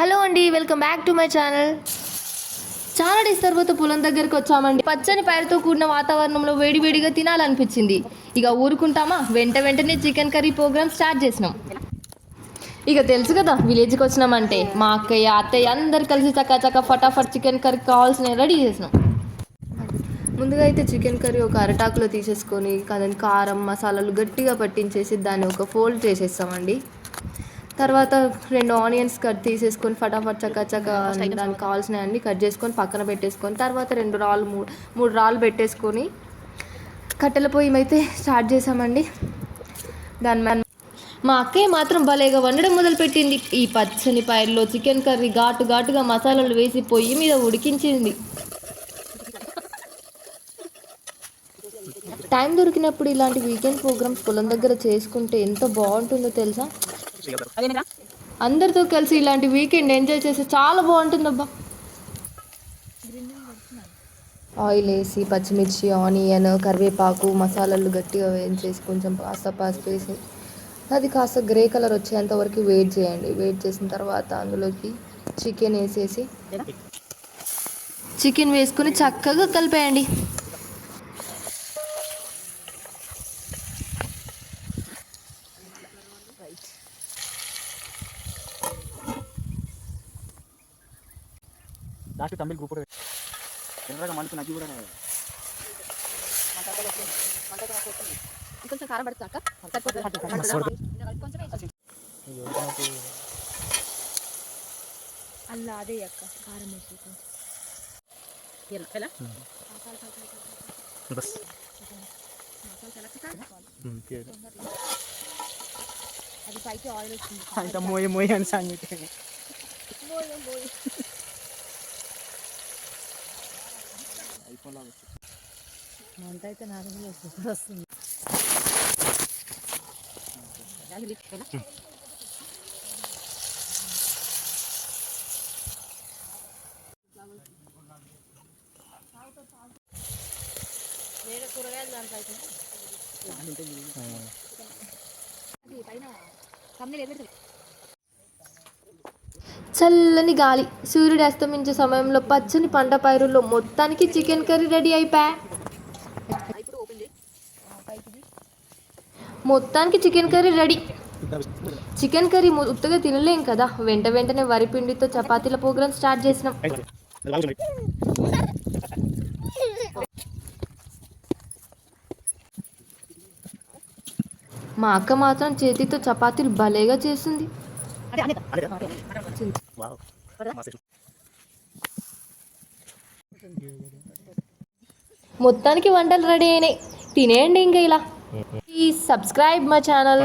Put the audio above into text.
Hello అండి, welcome back to my channel. చాలా days తర్వాత పొలం దగ్గరికి వచ్చామండి. పచ్చని పైరుతో కూడిన వాతావరణంలో వేడివేడిగా తినాలనిపించింది. ఇక ఊరుకుంటామా, వెంటనే చికెన్ కర్రీ ప్రోగ్రామ్ స్టార్ట్ చేసినాం. ఇక తెలుసు కదా, విలేజ్కి వచ్చినామంటే మా అత్తయ్య అందరు కలిసి చక్క ఫటాఫట్ చికెన్ కర్రీ కావాల్సిన రెడీ చేసినాం. ముందుగా అయితే చికెన్ కర్రీ ఒక అరటాకులో తీసేసుకొని దాని కారం మసాలాలు గట్టిగా పట్టించేసి దాన్ని ఒక ఫోల్డ్ చేసేస్తామండి. తర్వాత 2 ఆనియన్స్ కట్ తీసేసుకొని ఫటాఫట్ చక్క దానికి కావాల్సినవన్నీ కట్ చేసుకొని పక్కన పెట్టేసుకొని తర్వాత 2 రాళ్ళు 3 రాళ్ళు పెట్టేసుకొని కట్టెల పొయ్యి అయితే స్టార్ట్ చేసామండి. మా అక్కయ్య మాత్రం భలేగా వండడం మొదలుపెట్టింది. ఈ పచ్చని పైరులో చికెన్ కర్రీ ఘాటుగా మసాలాలు వేసి పొయ్యి మీద ఉడికించింది. టైం దొరికినప్పుడు ఇలాంటి వీకెండ్ ప్రోగ్రామ్స్ పొలం దగ్గర చేసుకుంటే ఎంత బాగుంటుందో తెలుసా. అందరితో కలిసి ఇలాంటి వీకెండ్ ఎంజాయ్ చేస్తే చాలా బాగుంటుందబ్బా. ఆయిల్ వేసి పచ్చిమిర్చి ఆనియన్ కరివేపాకు మసాలాలు గట్టిగా వేయించేసి కొంచెం కాస్త పసుపు వేసి అది కాస్త గ్రే కలర్ వచ్చేంత వరకు వెయిట్ చేయండి. వెయిట్ చేసిన తర్వాత అందులోకి చికెన్ వేసేసి చికెన్ వేసుకొని చక్కగా కలిపేయండి. లాస్ట్ తమిళ గ్రూప్ ఎర్రగా మండుతున్న అగ్గి కూడా కొంచెం కారం పడుతుంది అలా అదే అక్క కారం వేసి అది పైకి ఆయిల్ వచ్చింది మోయి అని సంగతి మంట అయితే నార్మల్ వస్తుంది. వేరే కూరగాయలు దాంట్లో అయితే చల్లని గాలి సూర్యుడు అస్తమించే సమయంలో పచ్చని పంట పైరుల్లో మొత్తానికి చికెన్ కర్రీ రెడీ అయిపోయా. మొత్తానికి chicken curry ready. Chicken curry ఉత్తగా తినలేం కదా, వెంటనే వరి పిండితో చపాతీల ప్రోగ్రామ్ స్టార్ట్ చేసినాం. మా అక్క మాత్రం చేతితో చపాతీలు భలేగా చేస్తుంది. మొత్తానికి వంటలు రెడీ అయినాయి. తినేయండి ఇంకా ఇలా. Please subscribe my channel.